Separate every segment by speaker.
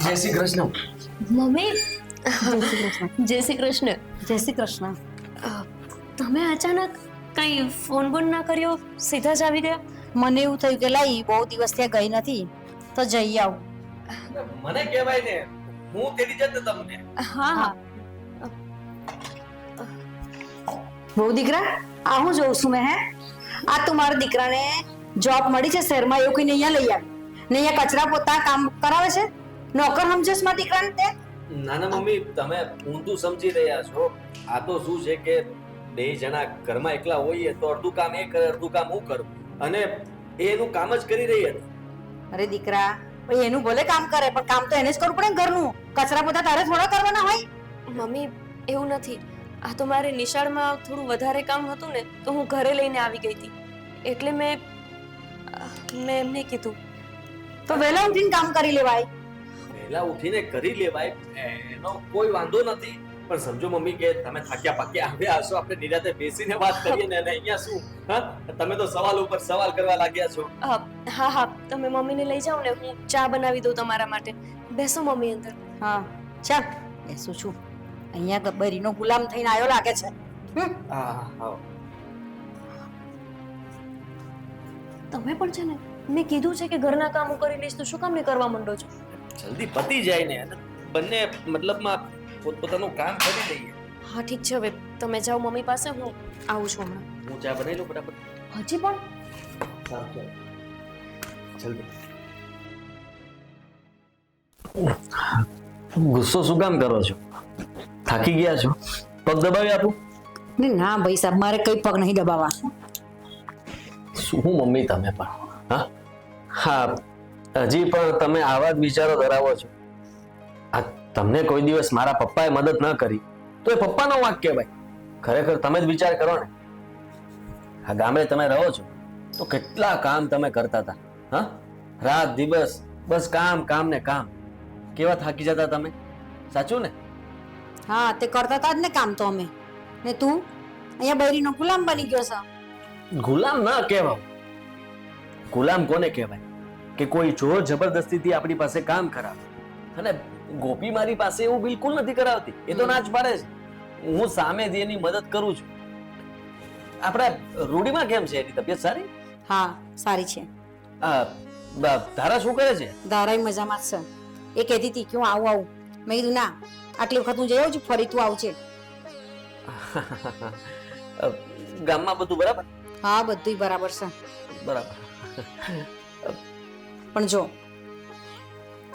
Speaker 1: જય શ્રી કૃષ્ણ.
Speaker 2: મમ્મી
Speaker 3: જય શ્રી કૃષ્ણ.
Speaker 2: જય શ્રી કૃષ્ણ.
Speaker 3: તમે અચાનક કઈ ફોન બોન ના કર્યો, સીધા જ આવી ગયા?
Speaker 2: મને એવું થયું કે લાઈ બહુ દિવસ ત્યાં ગઈ નથી તો જઈ આવું.
Speaker 1: મને કહેવાય ને, હું તેડી જત તમને.
Speaker 3: હા હા.
Speaker 2: બહુ દીકરા આ હું જોઉં છું મેં આ તો મારા દીકરાને જોબ મળી છે શહેરમાં એવું કહીને અહીંયા લઈ આવી ને અહીંયા કચરા પોતા કામ કરાવે છે. નોકર સમજસ મારા દીકરાને તે?
Speaker 1: ના ના મમ્મી, તમે ઊંધું સમજી રહ્યા છો. આ તો શું છે કે બે જણા ઘરમાં એકલા હોઈએ તો અડધું કામ એ કરે, અડધું કામ હું કરું, અને એ એનું કામ જ કરી રહી હતી.
Speaker 2: અરે દીકરા ભાઈ એનું ભલે કામ કરે પણ કામ તો એને જ કરવું પડે ને ઘરનું. કચરા પોતા તારે થોડા કરવાના હોય?
Speaker 3: મમ્મી એવું નથી, આ તો મારે નિશાળમાં થોડું વધારે કામ હતું ને તો હું ઘરે લઈને આવી ગઈ હતી, એટલે મેં એમને કીધું.
Speaker 2: તો વહેલા ઉઠીને કામ કરી લેવાય.
Speaker 1: વહેલા ઉઠીને કરી લેવાય, એનો કોઈ વાંધો નથી. પણ સમજો મમ્મી કે તમે થાક્યા પાક્યા આવ્યા હશો, આપણે નિરાતે બેસીને વાત કરીએ ને. અને અહીંયા શું, હા, તમે તો સવાલ ઉપર સવાલ કરવા લાગ્યા છો.
Speaker 3: હા હા, તમે મમ્મીને લઈ જાઓ ને, હું ચા બનાવી દઉં તમારા માટે. બેસો મમ્મી અંદર.
Speaker 2: હા ચાલ બેસું છું. અહીંયા ગબ્બરીનો ગુલામ થઈને આવ્યો લાગે છે.
Speaker 1: હા હા.
Speaker 3: તમે પણ છે ને, મેં કીધું છે કે ઘરના કામ હું કરી લઈશ તો શું કામ નહીં કરવા માંડો છો?
Speaker 1: જલ્દી પતી જાય ને, અને બંને મતલબમાં પોતપોતાનું કામ કરી લઈએ.
Speaker 3: હા ઠીક છે, હવે તમે જાઓ મમ્મી પાસે, હું આવું છું હમણાં.
Speaker 1: હું ચા બનાવી લઉં ફટાફટ.
Speaker 3: હજી પણ?
Speaker 1: સારું ચાલો, જલ્દી. ગુસ્સો શું કામ કરો છો? થાકી ગયા છો? પગ દબાવી આપું?
Speaker 2: ને ના ભાઈ સાહેબ મારે કઈ પગ નહીં દબાવવા.
Speaker 1: શું મમ્મી તમે પણ, હા હા, હજી પણ તમે આવા જ વિચારો ધરાવો છો. આ તમને કોઈ દિવસ મારા પપ્પાએ મદદ ન કરી તો એ પપ્પાનો વાંક કહેવાય. ખરેખર તમે જ વિચાર કરો ને. આ ગામડે તમે રહો છો તો કેટલા કામ તમે કરતા હતા, હા, રાત દિવસ બસ કામ કામ ને કામ. કેવા થાકી જતા તમે, સાચું ને?
Speaker 2: હા તે કરતા હતા જ ને કામ તો અમે. ને તું અહીંયા બૈરીનો ગુલામ બની ગયો છે.
Speaker 1: ગુલામ ના કહેવાય. ગુલામ કોને કહેવાય કે કોઈ જોર જબરદસ્તીથી આપણી પાસે કામ કરાવે. અને ગોપી મારી પાસે એવું બિલકુલ નથી કરાવતી. એ તો ના જ પાડે છે. હું સામેથી એની મદદ કરું છું. આપણા રૂડીમાં કેમ છે, એની તબિયત સારી?
Speaker 2: હા સારી છે.
Speaker 1: તારા શું કરે છે?
Speaker 2: ધારાય મજામાં જ છે. એ કહેતી હતી કે હું આવું. મેં કીધું ના, આટલી વખત હું જઈ આવું છું, ફરી તું આવજે.
Speaker 1: ગામમાં બધું બરાબર?
Speaker 2: હા બધું બરાબર છે.
Speaker 1: બરાબર.
Speaker 2: પણ જો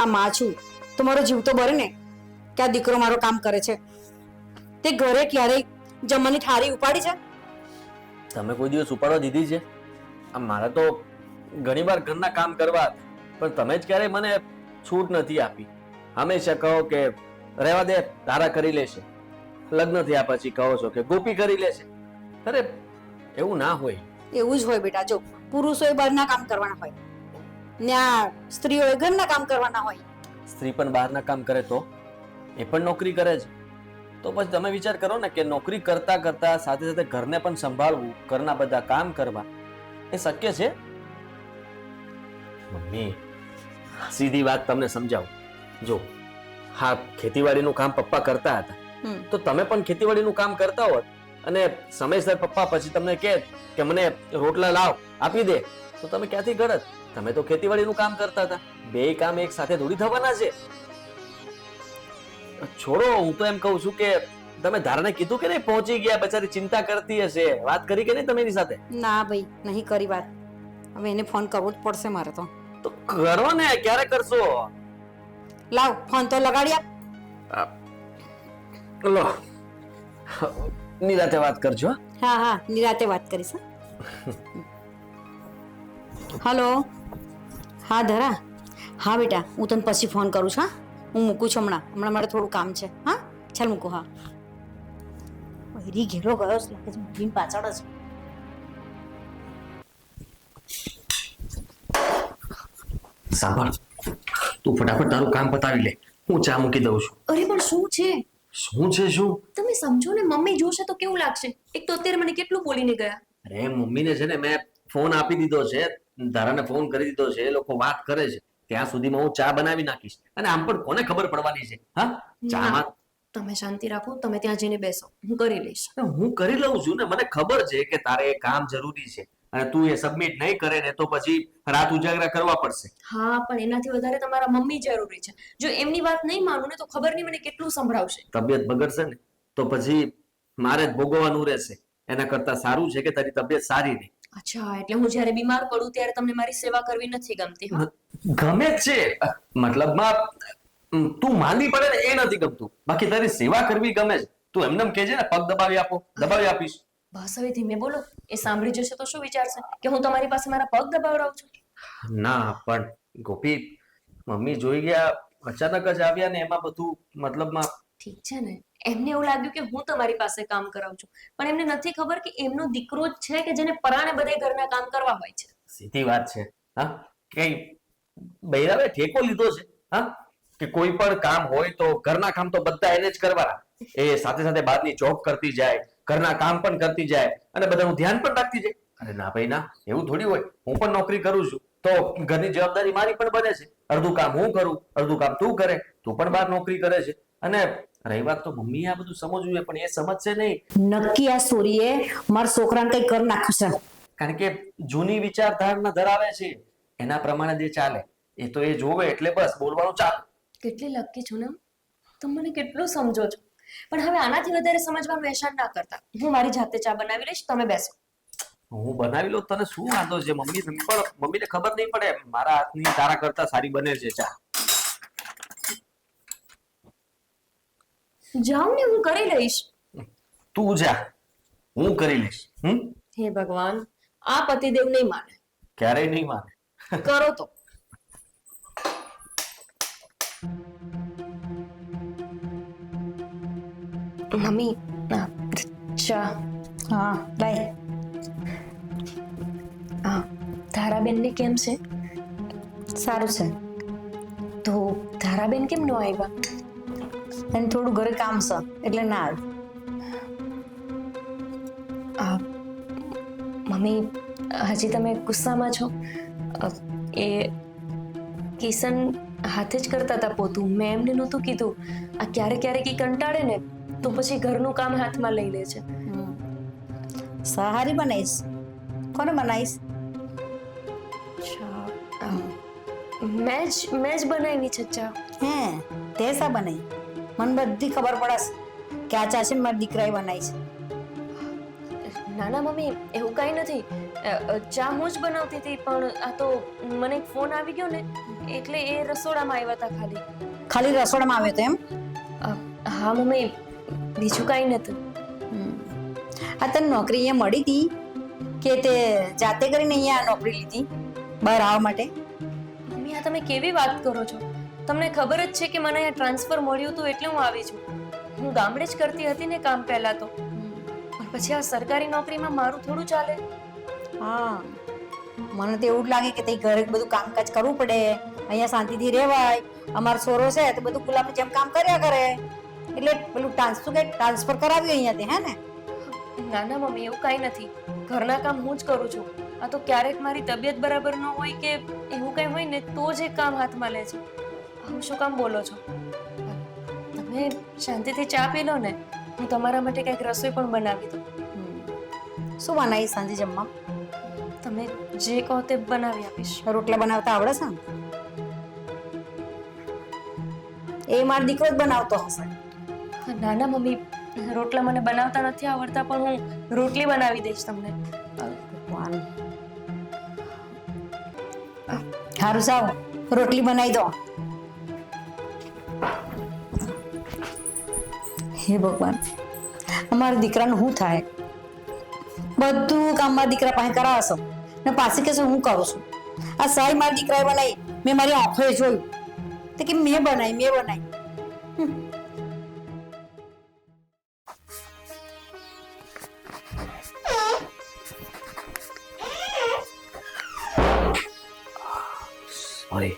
Speaker 2: આ માં છું તો મારો જીવ તો બરે ને કે આ દીકરો મારો કામ કરે છે. તે ઘરે ક્યારેય જમવાની થાળી ઉપાડી છે?
Speaker 1: તમે કોઈ દિવસ ઉપાડવા દીધી છે? આ મારે તો ઘણીવાર ઘરના કામ કરવા, પણ તમે જ ક્યારેય મને છૂટ નથી આપી. હંમેશા કહો કે રહેવા દે, તારા કરી લેશે. લગ્ન થયા પછી કહો છો કે ગોપી કરી લેશે. અરે એવું ના હોય.
Speaker 2: એવું જ હોય બેટા. જો પુરુષોએ બહારના કામ કરવાના હોય ને આ સ્ત્રીઓએ ઘરના કામ કરવાના હોય.
Speaker 1: સ્ત્રી પણ બહારના કામ કરે તો એ પણ નોકરી કરે છે. તો પછી તમે વિચાર કરો ને કે નોકરી કરતા કરતા સાથે સાથે ઘરને પણ સંભાળવું, ઘરના બધા કામ કરવા, એ શક્ય છે? મમ્મી સીધી વાત તમને સમજાવું. જો હા, ખેતીવાડીનું કામ પપ્પા કરતા હતા તો તમે પણ ખેતીવાડીનું કામ કરતા હોત અને સમયસર પપ્પા પછી તમને કહે કે મને રોટલા લાવ, આપી દે, તો તમે ક્યાંથી ગળત? તમે તો ખેતીવાડીનું કામ કરતા હતા. બે કામ એક સાથે થોડી થવાના છે. છોડો, હું તો એમ કહું છું કે તમે ધારાને કીધું કે નહીં પહોંચી ગયા, બચારી ચિંતા કરતી હશે, વાત કરી કે નહીં તમે એની સાથે?
Speaker 2: ના ભાઈ નહીં કરી વાત. હવે એને ફોન કરવો જ પડશે મારે તો.
Speaker 1: તો કરો ને, ક્યારે કરશો?
Speaker 2: લાવ ફોન તો લગાડી આપ.
Speaker 1: લો, નિરાતે વાત કરજો.
Speaker 2: હા હા નિરાતે વાત કરીશ. હલો. હા ધરા. હા બેટા હું તને પછી ફોન કરું છું. હા હું મૂકું છું હમણાં મારે થોડું કામ છે. હા ચાલ મૂકું. હા બૈરી ઘેરો ગયો છે લાગે છે, મૂકીને પાછળ જ.
Speaker 1: સાંભળ, તું ફટાફટ તારું કામ પતાવી લે, હું ચા મૂકી દઉં છું.
Speaker 3: અરે પણ શું છે?
Speaker 1: શું છે શું?
Speaker 3: તમે સમજો ને, મમ્મી જોશે તો કેવું લાગશે? એક તો અત્યારે મને કેટલું બોલીને ગયા.
Speaker 1: અરે મમ્મીને છે ને મેં ફોન આપી દીધો છે, ધારાને ફોન કરી દીધો છે, એ લોકો વાત કરે છે. ત્યાં સુધીમાં હું ચા બનાવી નાખીશ. અને આમ પણ કોને ખબર પડવાની છે? હા, ચામાં
Speaker 3: તમે શાંતિ રાખો, તમે ત્યાં જઈને બેસો, હું કરી લઈશ.
Speaker 1: હું કરી લઉં છું ને. મને ખબર છે કે તારે એ કામ જરૂરી છે અને તું એ સબમિટ નહીં કરે ને તો પછી રાત ઉજાગરા કરવા પડશે.
Speaker 3: હા, પણ એનાથી વધારે તમારા મમ્મી જરૂરી છે. જો એમની વાત નહીં માનું ને તો ખબર નહીં મને કેટલું સંભળાવશે.
Speaker 1: તબિયત બગડશે ને તો પછી મારે જ ભોગવવાનું રહેશે. એના કરતા સારું છે કે તારી તબિયત સારી રહે.
Speaker 3: અચ્છા, એટલે હું જ્યારે બીમાર પડું ત્યારે તમને મારી સેવા કરવી નથી ગમતી? હા,
Speaker 1: ગમે જ છે, મતલબમાં તું માંદી પડે ને એ નથી ગમતું, બાકી તારી સેવા કરવી ગમે છે. તું એમને કહેજે ને પગ દબાવી આપો, દબાવી આપીશ.
Speaker 3: બસ હવે ધીમે બોલો. એ સાંભળી જશે તો શું વિચારશે કે હું તમારી પાસે મારા પગ દબાવડાવું છું?
Speaker 1: ના પણ ગોપી, મમ્મી જોઈ ગયા, અચાનક જ આવ્યા ને એમાં બધું મતલબમાં.
Speaker 3: ઠીક છે ને, એમને એવું લાગ્યું કે હું તમારી પાસે કામ કરાવું છું, પણ એમને નથી ખબર કે એમનો દીકરો જ છે કે જેને પરાણે બધે ઘરના કામ કરવા હોય છે.
Speaker 1: સીધી વાત છે. હા, કઈ બૈરાવે ઠેકો લીધો છે? હા, કે કોઈ પણ કામ હોય તો ઘરના કામ તો બધા એને જ કરવાના. એ સાથે સાથે બહારની જોબ કરતી જાય, ઘરના કામ પણ કરતી જાય અને બધાનું ધ્યાન પણ રાખતી જાય. અરે ના ભાઈ ના, એવું થોડી હોય. હું પણ નોકરી કરું છું તો ઘરની જવાબદારી મારી પણ બને છે. અડધું કામ હું કરું, અડધું કામ તું કરે. તું પણ બહાર નોકરી કરે છે. અને રહી વાત તો મમ્મીએ આ બધું સમજવું જોઈએ, પણ એ સમજશે નહીં.
Speaker 2: નક્કી આ સોરીએ મારા છોકરાને કઈ કરી નાખશે.
Speaker 1: કારણ કે જૂની વિચારધારણા ધરાવે છે, એના પ્રમાણે જે ચાલે એ તો એ જોવે એટલે બસ બોલવાનું ચાલે.
Speaker 3: કેટલી લકી છું ને, તમે મને કેટલું સમજો છો. પણ હવે આનાથી વધારે સમજવાનું એશાન ના કરતા. હું મારી જાતે ચા બનાવી લઈશ, તમે બેસો.
Speaker 1: હું બનાવી લઉં, તને શું વાંધો છે? મમ્મીને ખબર નહીં પડે મારા હાથની તારા કરતા સારી બને છે ચા.
Speaker 3: જાઓ ને, હું કરી લઈશ.
Speaker 1: તું જા, હું કરી લઈશ.
Speaker 3: હે ભગવાન, આ પતિદેવ નહીં માને.
Speaker 1: ક્યારેય નહીં માને.
Speaker 3: કરો તો. મમ્મી, ચા.
Speaker 2: હા લાય.
Speaker 3: હા, ધારાબેનને કેમ છે?
Speaker 2: સારું છે.
Speaker 3: તો ધારાબેન કેમ ન આવ્યા?
Speaker 2: એને થોડું ઘરે કામ છે એટલે ના
Speaker 3: આવ્યું. મમ્મી, હજી તમે ગુસ્સામાં છો? એ કિશન હાથે જ કરતા હતા પોતું. મેં એમને નહોતું કીધું. આ ક્યારેક ક્યારેક ઈ કંટાળે ને તો પછી ઘરનું કામ હાથમાં લઈ લે છે.
Speaker 2: સહારી બનાવીશ. કોને બનાવીશ?
Speaker 3: મેં જ બનાવી છે ચા.
Speaker 2: હે, તે શા બનાવી? મને બધી ખબર પડે કે આ ચા છે ને મારા દીકરાએ બનાવી છે.
Speaker 3: ના ના મમ્મી, એવું કાંઈ નથી. ચા હું જ બનાવતી હતી, પણ આ તો મને એક ફોન આવી ગયો ને એટલે એ રસોડામાં આવ્યા હતા.
Speaker 2: ખાલી રસોડામાં આવ્યો તો એમ?
Speaker 3: હા મમ્મી, બીજું કાંઈ નતું.
Speaker 2: આ તને નોકરી અહીંયા મળી હતી કે તે જાતે કરીને અહીંયા નોકરી લીધી બહાર આવવા માટે?
Speaker 3: મમ્મી, આ તમે કેવી વાત કરો છો? તમને ખબર જ છે કે મને અહીંયા ટ્રાન્સફર મળ્યું હતું એટલે હું આવી છું. હું ગામડે જ કરતી હતી ને કામ પહેલા તો, પણ પછી આ સરકારી નોકરીમાં મારું થોડું ચાલે.
Speaker 2: હા, મને તો એવું જ લાગે કે તે ઘરે બધું કામકાજ કરવું પડે, અહીંયા શાંતિથી રહેવાય. અમારો છોરો છે તો બધું ગુલામની જેમ કામ કર્યા કરે એટલે પેલું ટ્રાન્સફર કરાવ્યું અહીંયા તે. હે ને?
Speaker 3: ના ના મમ્મી, એવું કાંઈ નથી. ઘરના કામ હું જ કરું છું. આ તો ક્યારેક મારી તબિયત બરાબર ન હોય કે એવું કંઈ હોય ને તો જ એ કામ હાથમાં લે છે. હું શું કામ બોલો છો? તમે શાંતિથી ચા પી લો ને, હું તમારા માટે કંઈક રસોઈ પણ બનાવી દઉં.
Speaker 2: શું બનાવીશ સાંજે જમવા?
Speaker 3: તમે જે કહો તે બનાવી આપીશ.
Speaker 2: રોટલા બનાવતા આવડે છે ને? એ મારો દીકરો જ બનાવતો હશે.
Speaker 3: ના ના મમ્મી, રોટલા મને બનાવતા નથી આવડતા, પણ હું રોટલી બનાવી દઈશ તમને.
Speaker 2: સારું, સાવ રોટલી બનાવી દો. હે ભગવાન, અમારા દીકરાનું શું થાય? બધું કામ મારા દીકરા પાસે કરાવશો ને પાછી કહેશો હું કરું છું. આ સાઈ મારા દીકરાએ બનાવી, મેં મારી આંખોએ જોયું તો કે મેં બનાવી.
Speaker 1: સોરી,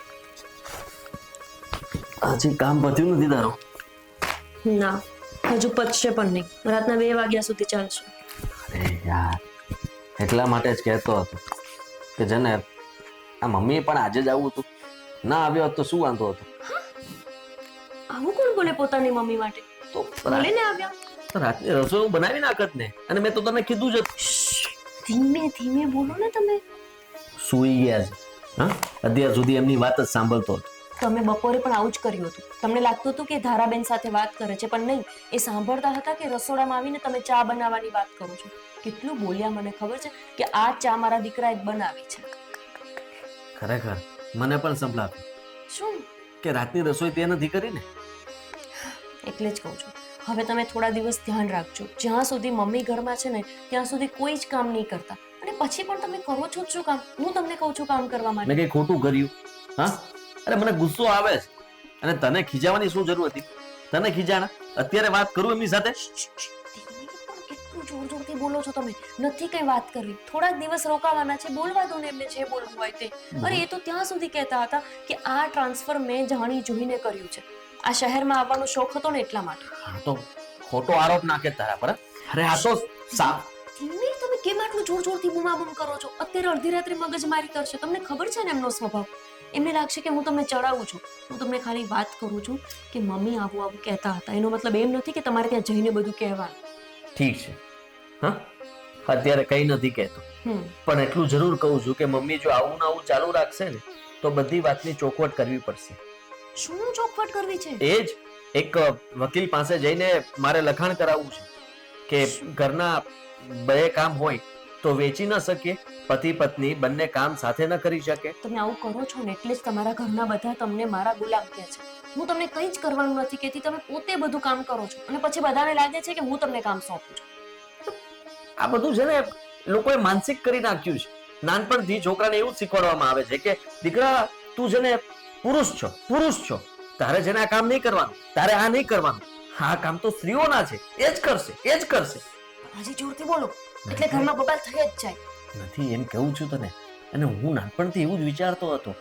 Speaker 1: હજી કામ પત્યું નથી તારું?
Speaker 3: ના, હજુ પચશે પણ નહીં. રાતના 2 વાગ્યા સુધી ચાલશે.
Speaker 1: અરે યાર, એટલા માટે જ કહેતો હતો કે જેને આ મમ્મીએ પણ આજે જ આવું હતું. ના આવ્યો હોત તો શું વાંધો હતો?
Speaker 3: આવું કોણ બોલે પોતાની મમ્મી માટે?
Speaker 1: તો
Speaker 3: બોલીને આવ્યા.
Speaker 1: રાતની રસોઈ હું બનાવી નાખત ને, અને મેં તો તને કીધું જ હતું.
Speaker 3: ધીમે ધીમે બોલો ને તમે.
Speaker 1: સૂઈ ગયા છે. હા, અત્યાર સુધી એમની વાત જ સાંભળતો હતો.
Speaker 3: તમે બપોરે પણ આવું જ કર્યું હતું. તમને લાગતું હતું કે ધારાબેન સાથે વાત કરે છે, પણ નહીં. એ સાંભળતા હતા કે રસોડામાં આવીને તમે ચા બનાવવાની વાત કરો છો. કેટલું બોલ્યા મને ખબર છે કે આ ચા મારા દીકરાએ જ બનાવી છે.
Speaker 1: ખરેખર મને પણ સંભળાવ્યું
Speaker 3: શું?
Speaker 1: કે રાતની રસોઈ તે નથી કરી ને.
Speaker 3: એટલે જ કહું છું, હવે તમે થોડા દિવસ ધ્યાન રાખજો. જ્યાં સુધી મમ્મી ઘરમાં છે ને ત્યાં સુધી કોઈ જ કામ નહીં કરતા. અને પછી પણ તમે કરો છો જ શું કામ? હું તમને કહું છું કામ કરવા માટે.
Speaker 1: મેં કઈ ખોટું કર્યું? હા, અરે મને ગુસ્સો આવે છે. અને તને ખીજાવાની શું જરૂર હતી? તને ખીજાણા અત્યારે વાત કરું એમની સાથે?
Speaker 3: કેટલું જોર જોરથી બોલો છો તમે. નથી કઈ વાત કરવી. થોડાક દિવસ રોકાવાના છે, બોલવા દો ને એમને જે બોલવું હોય તે. અરે એ તો ત્યાં સુધી કહેતા હતા કે આ ટ્રાન્સફર મેં જાણી જોઈને કર્યું છે. આ શહેરમાં આવવાનો શોખ હતો ને એટલા માટે.
Speaker 1: હા તો ખોટો આરોપ નાખે તારા પર. અરે આ તો
Speaker 3: ધીમે. તમે કેમ આટલું જોર જોરથી બૂમાબૂમ કરો છો? અત્યારે અડધી રાત્રે મગજમારી કરશે. તમને ખબર છે ને એમનો સ્વભાવ. એમને લાગશે કે હું તમને ચડાવું છું. હું તમને ખાલી વાત કરું છું કે મમ્મી આવું આવું કહેતા હતા. એનો મતલબ એમ નથી કે તમારે ત્યાં જઈને બધું કહેવાનું.
Speaker 1: ઠીક છે. હા, અત્યારે કઈ નથી કહેતો, પણ એટલું જરૂર કહું છું કે મમ્મી જો આવું ને આવું ચાલુ રાખશે ને તો બધી વાતની ચોખવટ કરવી પડશે.
Speaker 3: શું ચોખવટ કરવી છે?
Speaker 1: એ જ એક વકીલ પાસે જઈને મારે લખાણ કરાવવું છે કે ઘરના બે કામ હોય તો વેચી ન શકે, પતિ પત્ની બંને કામ સાથે ન કરી શકે.
Speaker 3: તમે આવું કરો છો ને એટલે જ તમારા ઘરના બધા તમને મારા ગુલામ કહે છે. હું તમને કંઈ જ કરવાનું નથી કહેતી. તમે પોતે બધું કામ કરો છો અને પછી બધાને લાગે છે કે હું તમને કામ સોંપું છું.
Speaker 1: આ બધું છે ને લોકોએ માનસિક કરી નાખ્યું છે. નાનપણથી છોકરાને એવું જ શીખવાડવામાં આવે છે કે દીકરા તું છે ને પુરુષ છો, તારે છે ને આ કામ નહીં કરવાનું, તારે આ નહીં કરવાનું. આ કામ તો સ્ત્રીઓના છે, એ જ કરશે.
Speaker 3: હજી જોરથી બોલો એટલે ઘરમાં બબાલ થઈ જ જાય.
Speaker 1: નથી એમ કહું છું તને. અને હું નાનપણથી એવું જ વિચારતો હતો.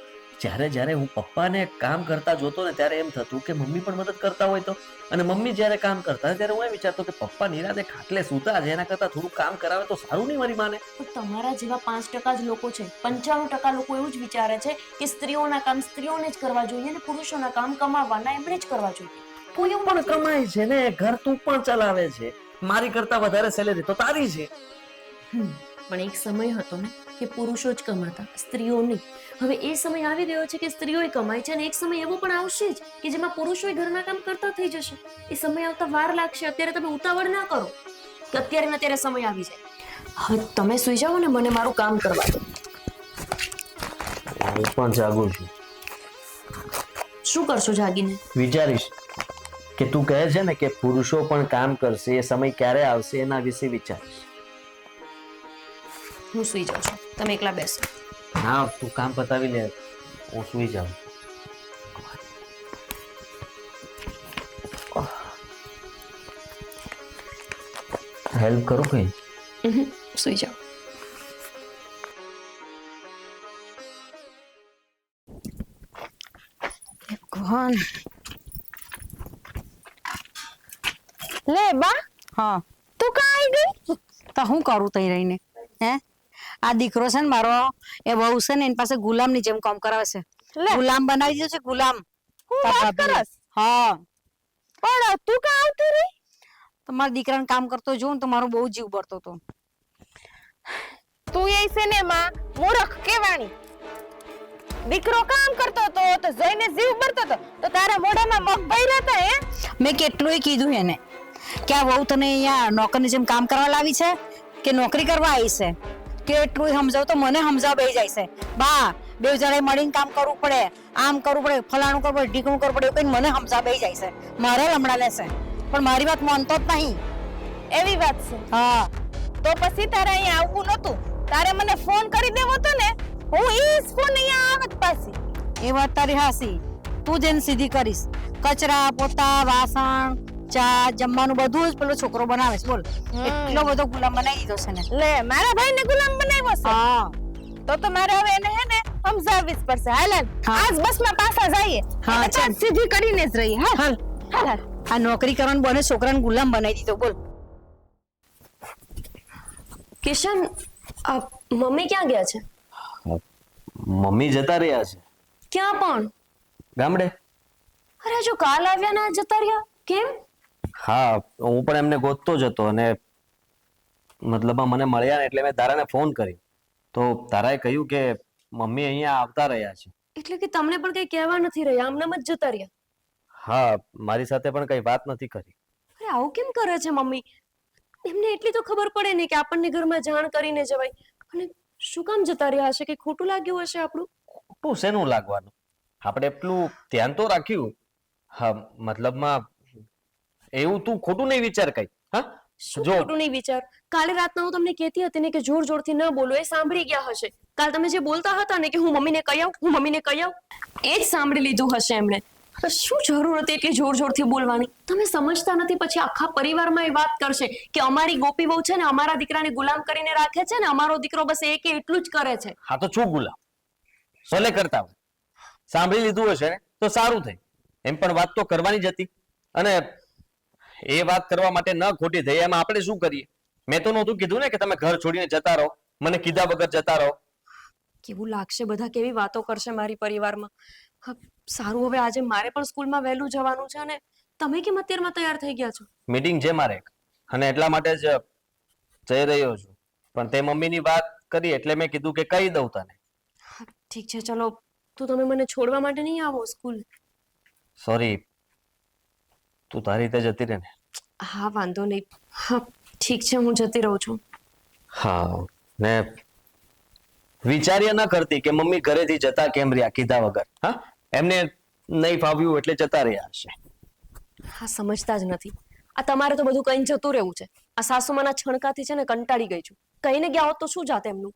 Speaker 1: જ્યારે હું પપ્પાને કામ કરતા જોતો ને ત્યારે એમ થતું કે મમ્મી પણ મદદ કરતા હોય તો. અને મમ્મી જ્યારે કામ કરતા ત્યારે હું એ વિચારતો કે પપ્પા નિરાતે ખાટલે સૂતા છે, એના કરતા થોડું કામ કરાવે તો સારું નહીં મારી માને.
Speaker 3: તમારા જેવા 5% જ લોકો છે. 95% લોકો એવું જ વિચારે છે કે સ્ત્રીઓના કામ સ્ત્રીઓને જ કરવા જોઈએ અને પુરુષોના કામ કમાવાના એમણે જ કરવા જોઈએ.
Speaker 1: કોઈ એવું પણ કમાય છે ને, ઘર તું પણ ચલાવે છે, મારી કરતા વધારે સેલેરી તો તારી છે.
Speaker 3: પણ એક સમય હતો ને કે પુરુષો જ કમાતા, સ્ત્રીઓ નહીં. હવે એ સમય આવી ગયો છે કે સ્ત્રીઓય કમાય છે અને એક સમય એવો પણ આવશે જ કે જેમાં પુરુષોય ઘરના કામ કરતા થઈ જશે. એ સમય આવતા વાર લાગશે. અત્યારે તમે ઉતાવળ ના કરો કે અત્યારે ને અત્યારે સમય આવી જાય. હા, તમે સુઈ જાઓ ને મને મારું કામ કરવા દો.
Speaker 1: હું પણ જાગું છું.
Speaker 3: શું કરશો જાગીને?
Speaker 1: વિચારીશ કે તું કહે છે ને કે પુરુષો પણ કામ કરશે, એ સમય ક્યારે આવશે એના વિશે વિચારીશ.
Speaker 3: હું સુઈ જાઉં છું, તમે એકલા બેસો.
Speaker 1: ના, તું કામ પતાવી લે, હું સુઈ જાઉં. હેલ્પ કરો કઈ?
Speaker 3: સુઈ જાઓ.
Speaker 2: કોણ?
Speaker 4: લે બા,
Speaker 2: હા,
Speaker 4: તું કાં આવી ગઈ?
Speaker 2: તો હું કરું તઈ રહીને? હે, આ દીકરો છે ને મારો, એ વહુ છે ને એની પાસે ગુલામની જેમ કામ કરાવે છે.
Speaker 4: લે.
Speaker 2: ગુલામ બનાવી દીધો છે, ગુલામ.
Speaker 4: હું વાત કરસ?
Speaker 2: હા,
Speaker 4: પણ તું કાં આવતી રહી?
Speaker 2: તો મારા દીકરાને કામ કરતો જોઉં ને તો મારો બહુ જીવ બળતો હતો.
Speaker 4: તું એ છે ને માં મૂર્ખ કેવાણી. દીકરો કામ કરતો તો જઈને જીવ બળતો તો તારા મોઢામાં મગ ભર્યા હતા હે?
Speaker 2: મેં કેટલુંય કીધું એને કે આ વહુ તને અહીંયા નોકરની જેમ કામ કરવા લાવી છે કે નોકરી કરવા આવી છે? કેટલું સમજાવ તો મને સમજાવ બેસી જાય છે. બા, બે જણાએ મળીને કામ કરવું પડે, આમ કરવું પડે, ફલાણું કરવું પડે, ઢીકણું કરવું પડે, એવું કઈ મને સમજાવ બેસી જાય છે. મારે લમડા લેશે પણ મારી વાત માનતો જ નહીં.
Speaker 4: એવી વાત છે?
Speaker 2: હા,
Speaker 4: તો પછી તારે અહીંયા આવવું નતું. તારે મને ફોન કરી દેવો તો ને, હું ઈ ફોન અહીંયા આવત પાછી.
Speaker 2: એ વાત તારી હાસી. તું જેને સીધી કરીશ. કચરા, પોતા, વાસણ, ચા, જમવાનું બધું જ પેલો છોકરો બનાવે છે. બોલ, એટલો બધો ગુલામ બનાવી દીધો છે ને.
Speaker 4: લે, મારા ભાઈને ગુલામ બનાવ્યો છે?
Speaker 2: હા,
Speaker 4: તો મારે હવે એને હે ને સમજાવવી જ પડશે. હાલ આજ બસમાં પાછા જઈએ.
Speaker 2: હા,
Speaker 4: એટલે
Speaker 2: ચાલ.
Speaker 4: સીધી કરીને જ રહી. હાલ
Speaker 2: હાલ.
Speaker 4: હાલ.
Speaker 2: આ નોકરી કરવાનું બને છોકરાને ગુલામ બનાવી દીધો. બોલ.
Speaker 3: કિશન, મમ્મી ક્યાં ગયા છે?
Speaker 1: મમ્મી જતા રહ્યા છે.
Speaker 3: ક્યાં પણ?
Speaker 1: ગામડે.
Speaker 3: અરે જો કાલ આવ્યા ના જતા રહ્યા, કેમ?
Speaker 1: હા, હું પણ એમને ગોતતો જ હતો અને મતલબમાં મને મળ્યા ને એટલે મેં તારાને ફોન કરી, તો તારાએ કહ્યું કે મમ્મી અહીંયા આવતા રહ્યા છે.
Speaker 3: એટલે કે તમને પણ કઈ કહેવા નથી રહ્યા, આમનામ જ જતા રહ્યા?
Speaker 1: હા, મારી સાથે પણ કઈ વાત નથી કરી.
Speaker 3: અરે આવું કેમ કરે છે મમ્મી? એમને એટલી તો ખબર પડે ને કે આપણને ઘરમાં જાણ કરીને જવાય. અને શું કામ જતા રહ્યા હશે? કે ખોટું લાગ્યું હશે આપણું?
Speaker 1: ખોટું શેનું લાગવાનું? આપણે એટલું ધ્યાન તો રાખ્યું. હા, મતલબમાં એવું તું ખોટું નહીં વિચાર કઈ. હા,
Speaker 3: શું
Speaker 1: જો
Speaker 3: ખોટું નહીં વિચાર? કાલે રાતના હું તમને કહેતી હતી ને કે જોર જોરથી ન બોલો, એ સાંભળી ગયા હશે. કાલ તમે જે બોલતા હતા ને કે હું મમ્મીને કહી આવું, હું મમ્મીને કહી આવું, એ જ સાંભળી લીધું હશે એમણે. શું જરૂર હતી એટલી જોર જોરથી બોલવાની? તમે સમજતા નથી, પછી આખા પરિવારમાં એ વાત કરશે કે અમારી ગોપી બહુ છે ને અમારા દીકરાને ગુલામ કરીને રાખે છે ને અમારો દીકરો બસ એ કે એટલું જ કરે છે.
Speaker 1: હા તો છું ગુલામ, ભલે કરતા હોય. સાંભળી લીધું હશે ને તો સારું થઈ. એમ પણ વાત તો કરવાની જ હતી અને એ વાત કરવા માટે ન ખોટી થઈ. એમાં આપણે શું કરીએ? મેં તો નહોતું કીધું ને કે તમે ઘર છોડીને જતા રહો, મને કીધા વગર જતા રહો.
Speaker 3: કેવું લાગશે, બધા કેવી વાતો કરશે મારી પરિવારમાં. હા, સારું, હવે આજે મારે પણ સ્કૂલમાં વહેલું જવાનું છે અને તમે કેમ અત્યારમાં તૈયાર થઈ ગયા છો?
Speaker 1: મીટિંગ છે મારે એક અને એટલા માટે જ જઈ રહ્યો છું. પણ તે મમ્મીની વાત કરી એટલે મેં કીધું કે કહી દઉં તને.
Speaker 3: ઠીક છે, ચલો. તો તમે મને છોડવા માટે નહીં આવો સ્કૂલ?
Speaker 1: સોરી, તું તારી રીતે જતી રહે ને.
Speaker 3: હા, વાંધો નહીં. હા, ઠીક છે, હું જતી રહું છું.
Speaker 1: હા, ને વિચાર્યા ન કરતી કે મમ્મી ઘરેથી જતા કેમ રહ્યા કીધા વગર. હા, એમને નહીં ફાવ્યું એટલે જતા રહ્યા હશે.
Speaker 3: હા, સમજતા જ નથી. આ તમારે તો બધું કઈ જતું રહેવું છે. આ સાસુમાના છણકાથી છે ને કંટાળી ગઈ છું. કહીને ગયા હોત તો શું જાત એમનું?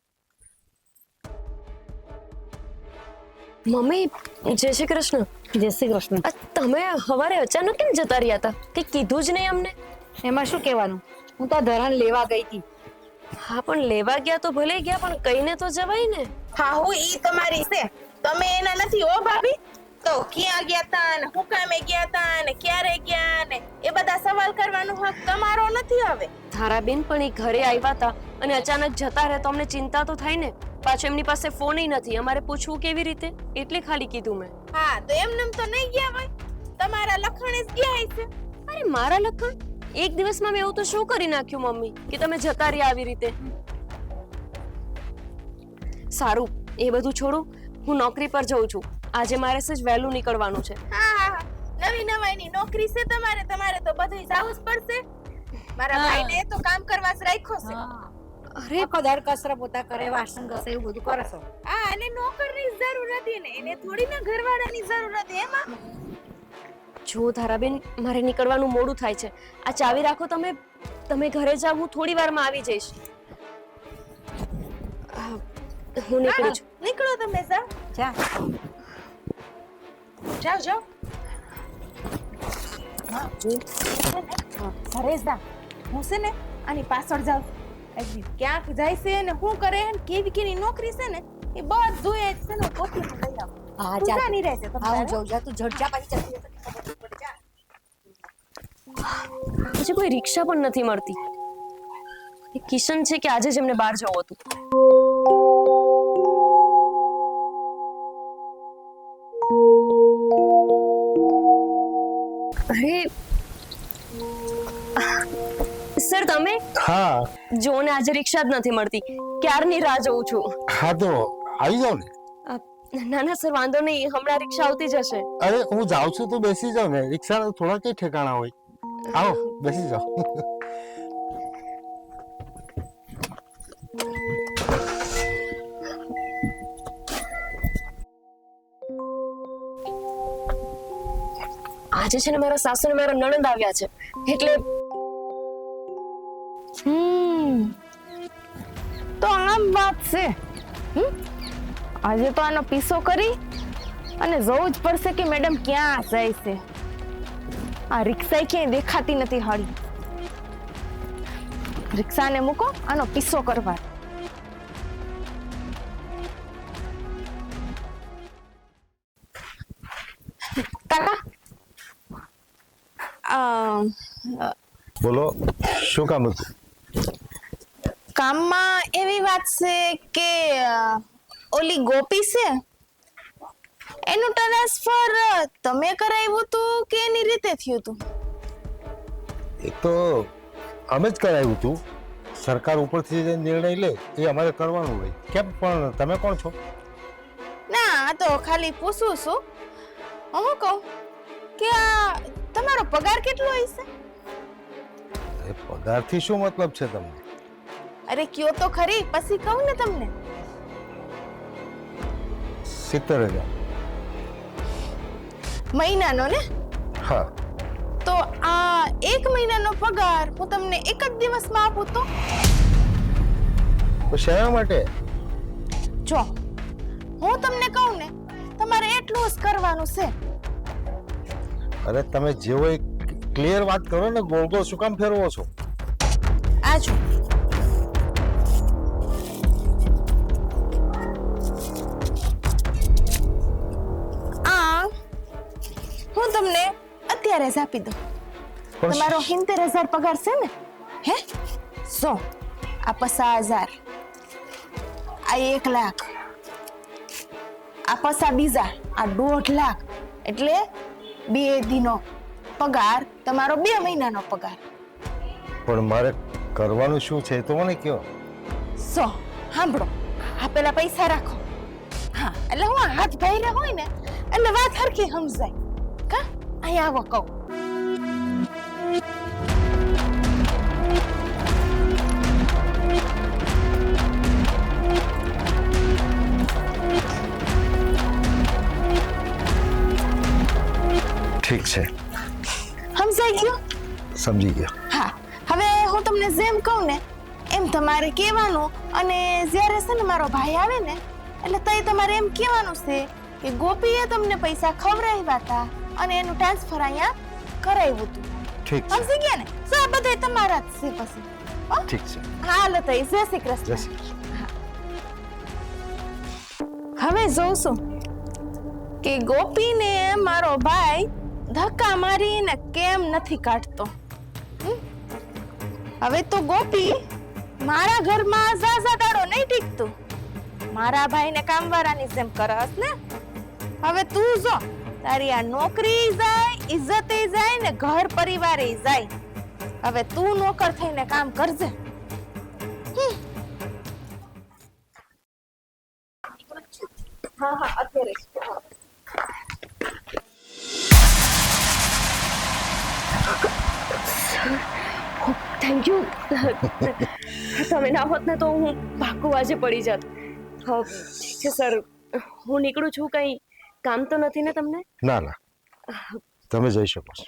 Speaker 3: મમ્મી, જય શ્રી કૃષ્ણ.
Speaker 2: જય શ્રી કૃષ્ણ.
Speaker 3: તમે સવારે અચાનક કેમ જતા રહ્યા હતા? કઈ કીધું જ નહીં અમને?
Speaker 2: એમાં શું કહેવાનું? હું તો ધરાને લેવા ગઈ હતી.
Speaker 3: હા, પણ લેવા ગયા તો ભલે ગયા, પણ કહીને તો જવાય ને.
Speaker 4: હા હું ઈ તમારી છે, તમે એના નથી હો ભાભી. તો ક્યાં ગયા તા ને હું કામે ગયા તા ને ક્યારે ગયા ને એ બધા સવાલ કરવાનો હક તમારો નથી હવે.
Speaker 3: ધારાબેન પણ એ ઘરે આવ્યા હતા અને અચાનક જતા રહે તો અમને ચિંતા તો થાય ને. પાછો એમની પાસે ફોન નથી, અમારે પૂછવું કેવી રીતે? એટલે ખાલી કીધું મેં.
Speaker 4: હા તો એમને તો નહીં ગયા હોય, તમારા લખણે જ ગયા હશે.
Speaker 3: અરે મારા લખણ? એક દિવસમાં મેં એવું તો શું કરી નાખ્યું મમ્મી કે તમે જતા રહ્યા આવી રીતે? સારું, એ બધું છોડું, હું નોકરી પર જઉં છું. આજે મારે સજ વહેલું નીકળવાનું છે.
Speaker 4: હા, નવી નવાઈની નોકરી છે તમારે, તમારે તો બધું જાવું જ પડશે. મારા ભાઈને તો કામ કરવા જ રાખ્યો છે.
Speaker 2: અરે કદર કસરા પોતા કરે, વાસણ ઘસે, એવું બધું કરે છે.
Speaker 4: હા, અને નોકરની જરૂર હતી ને એને થોડી ના ઘરવાળાની જરૂર હતી એમાં.
Speaker 3: જો ધારાબેન, મારે નીકળવાનું મોડું થાય છે. આ ચાવી રાખો તમે, તમે ઘરે જાઓ, હું થોડી વારમાં આવી જઈશ. હું નીકળું છું.
Speaker 4: નીકળો તમે જાઓ.
Speaker 2: જા.
Speaker 4: જાઓ જાઓ. ઘરે જા. હું છે ને આની પાછળ જાઉં. ક્યાંક જાય છે ને શું કરે ને કેવી કેવી નોકરી છે ને એ બધું એ છે ને પોતે લઈ આવ.
Speaker 2: હા,
Speaker 4: તું
Speaker 2: જા.
Speaker 4: જા નહીં રહેશે
Speaker 2: હા, હું જાઉં. જા તું ઝડજા પાછી જતી રહે.
Speaker 3: પછી કોઈ રિક્ષા પણ નથી મળતી. એ કિશન છે કે આજે જ એમને બહાર જવું હતું. અરે સર, તમે?
Speaker 5: હા
Speaker 3: જો ને આજે રિક્ષા જ નથી મળતી. ક્યારની રાહ જોઉં છું.
Speaker 5: હા તો આવી જાવ ને.
Speaker 3: ના ના સર, વાંધો નહીં, હમણાં રિક્ષા આવતી જશે.
Speaker 5: અરે હું જાઉં છું તો બેસી જાવ ને, રિક્ષા થોડા કઈ ઠેકાણા હોય. આવો બેસી જાઓ.
Speaker 3: આજે છે ને મારા સાસુ ને મારા નણંદ આવ્યા છે એટલે
Speaker 4: તો આમ વાત છે. આજે તો આનો પીસો કરી અને જોવું જ પડશે કે મેડમ ક્યાં જાય છે. આ રિક્ષા ક્યાંય દેખાતી નથી હાળી. રિક્ષાને મૂકો, આનો પીસો કરવા. કાકા,
Speaker 5: બોલો શું કામ હતું?
Speaker 4: કામમાં એવી વાત છે કે ઓલી ગોપી છે એનું ટ્રાન્સફર તમે કરાવ્યું તું કે એની રીતે થયું તું?
Speaker 5: એ તો અમે જ કરાવ્યું હતું. સરકાર ઉપરથી જે નિર્ણય લે એ અમારે કરવાનું હોય. કેમ પણ તમે કોણ છો?
Speaker 4: ના, આ તો ખાલી પૂછું છું. હું કહું કે આ તમારો પગાર કેટલો હશે?
Speaker 5: એ પગારથી શું મતલબ છે તમને?
Speaker 4: અરે કયો તો ખરી, પછી કહું ને તમને.
Speaker 5: 70,000.
Speaker 4: મહિનાનો ને?
Speaker 5: હા.
Speaker 4: તો આ 1 મહિનાનો પગાર હું તમને એક જ દિવસમાં આપું તો?
Speaker 5: તો શા માટે?
Speaker 4: જો હું તમને કહું ને, તમારે એટલું જ કરવાનું છે.
Speaker 5: અરે તમે જે હોય ક્લિયર વાત કરો ને, ગોળ ગોળ શું કામ ફેરવો છો?
Speaker 4: આ જો આ હું તમને અત્યારે જ આપી દઉં.
Speaker 5: પણ
Speaker 4: તમારો 70,000 પગાર છે ને? હે? સો આ 50,000, આ 1 લાખ, આ પસા બીજા, આ 1.5 લાખ, એટલે 2 દીનો પગાર, તમારો 2 મહિનાનો પગાર.
Speaker 5: પણ મારે કરવાનું શું છે એ તો મને કહો.
Speaker 4: સો સાંભળો, આ પેલા પૈસા રાખો. હા, એટલે હું હાથ ભાઈરા હોય ને એટલે વાત હરખી સમજાય. કા અહીંયા આવો કહું.
Speaker 5: ઠીક છે,
Speaker 4: સમજાઈ ગયું?
Speaker 5: સમજી ગયો.
Speaker 4: હા, હવે હું તમને જેમ કહું ને એમ તમારે કહેવાનું. અને જ્યારે છે ને મારો ભાઈ આવે ને એટલે તઈ તમારે એમ કહેવાનું છે કે ગોપીએ તમને પૈસા ખવડાવ્યા હતા અને એનું ટ્રાન્સફર અહીંયા કરાવ્યું હતું.
Speaker 5: ઠીક છે,
Speaker 4: સમજી ગયા ને? તો આ બધા તમારા જ છે પછી. હો?
Speaker 5: ઠીક છે.
Speaker 4: હાલો તઈ, જય શ્રી
Speaker 5: જય
Speaker 4: કૃષ્ણ.
Speaker 5: શ્રી કૃષ્ણ.
Speaker 4: હવે જોઉં છું કે ગોપીને મારો ભાઈ ધક્કા મારીને કેમ નથી કાઢતો. હવે તો ગોપી મારા ઘરમાં ઝાઝા દાડો નહીં ટીકતું, મારા ભાઈને કામવાળાની જેમ કરસ ને. હવે તું જો, તારી આ નોકરી જાય, ઇજ્જતે જાય ને ઘર પરિવારે જાય. હવે તું નોકર થઈને કામ કરજે.
Speaker 3: Thank you. તમે ના હોત ને તો હું પાક્કું આજે પડી જાત. ઠીક છે સર, હું નીકળું છું. કંઈ કામ તો નથી ને તમને?
Speaker 5: ના ના, તમે જઈ શકો છો.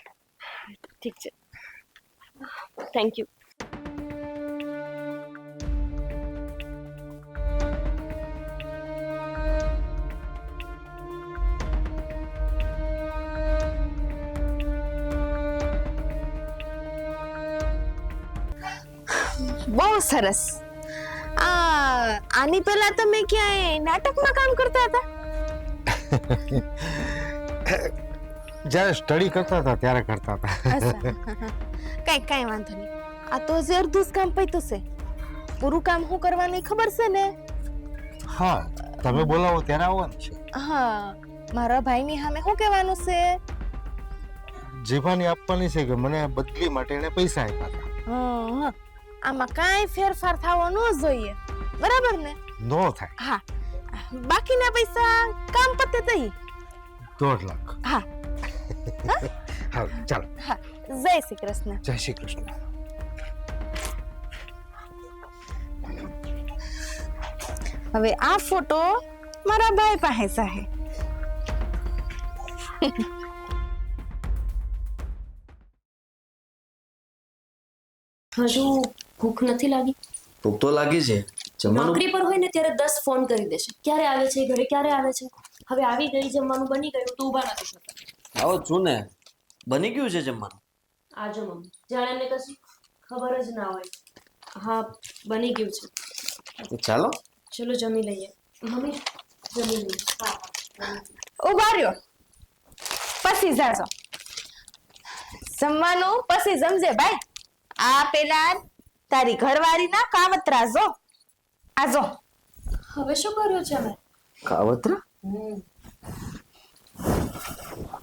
Speaker 3: ઠીક છે, થેન્ક યુ.
Speaker 4: બહુ સરસ. આની પહેલા તમે ક્યાંય નાટકમાં કામ કરતા હતા?
Speaker 5: જ્યારે સ્ટડી કરતા હતા ત્યારે કરતા હતા.
Speaker 4: કઈ વાંધો નહીં. આ તો જે અડધું જ કામ પૈતું છે. પૂરું કામ શું કરવાનું એ ખબર છે ને?
Speaker 5: હા, તમે બોલાવો ત્યારે આવવાનું છે.
Speaker 4: હા, મારા ભાઈની સામે શું કહેવાનું છે?
Speaker 5: જીભાની આપવાની છે કે મને બદલી માટે એને પૈસા આપ્યા હતા.
Speaker 4: હા, આમાં કાંઈ ફેરફાર થવો ન જોઈએ, બરાબર ને?
Speaker 5: નો થાય.
Speaker 4: હા, બાકીના પૈસા કામ પતે તઈ.
Speaker 5: 1.5 લાખ.
Speaker 4: હા
Speaker 5: હા, ચાલો.
Speaker 4: હા, જય શ્રી કૃષ્ણ.
Speaker 5: જય શ્રી કૃષ્ણ.
Speaker 4: હવે આ ફોટો મારા ભાઈ પાસે છે.
Speaker 3: હજુ ભૂખ નથી લાગી?
Speaker 1: ભૂખ તો લાગી છે. જમવાનું
Speaker 3: નોકરી પર હોય ને ત્યારે 10 ફોન કરી દેશે, ક્યારે આવે છે ઘરે, ક્યારે આવે છે. હવે આવી ગઈ, જમવાનું બની ગયું, તો ઊભા નથી થતા.
Speaker 1: આવો છું ને, બની ગયું છે જમવાનું.
Speaker 3: આજો મમ્મી, જાણે ને કશું ખબર જ ના હોય. હા, બની ગયું છે.
Speaker 1: તો ચાલો.
Speaker 3: ચલો જમી લઈએ. મમ્મી જમી લઈએ. હા,
Speaker 4: ઉભા રહ્યો, પછી જાજો. જમવાનું પછી જમજે ભાઈ. આ પેલા તારી ઘરવાળી ના કાવતરા જો. આજો.
Speaker 3: હવે શું કર્યું છે મેં?
Speaker 1: કાવતરા?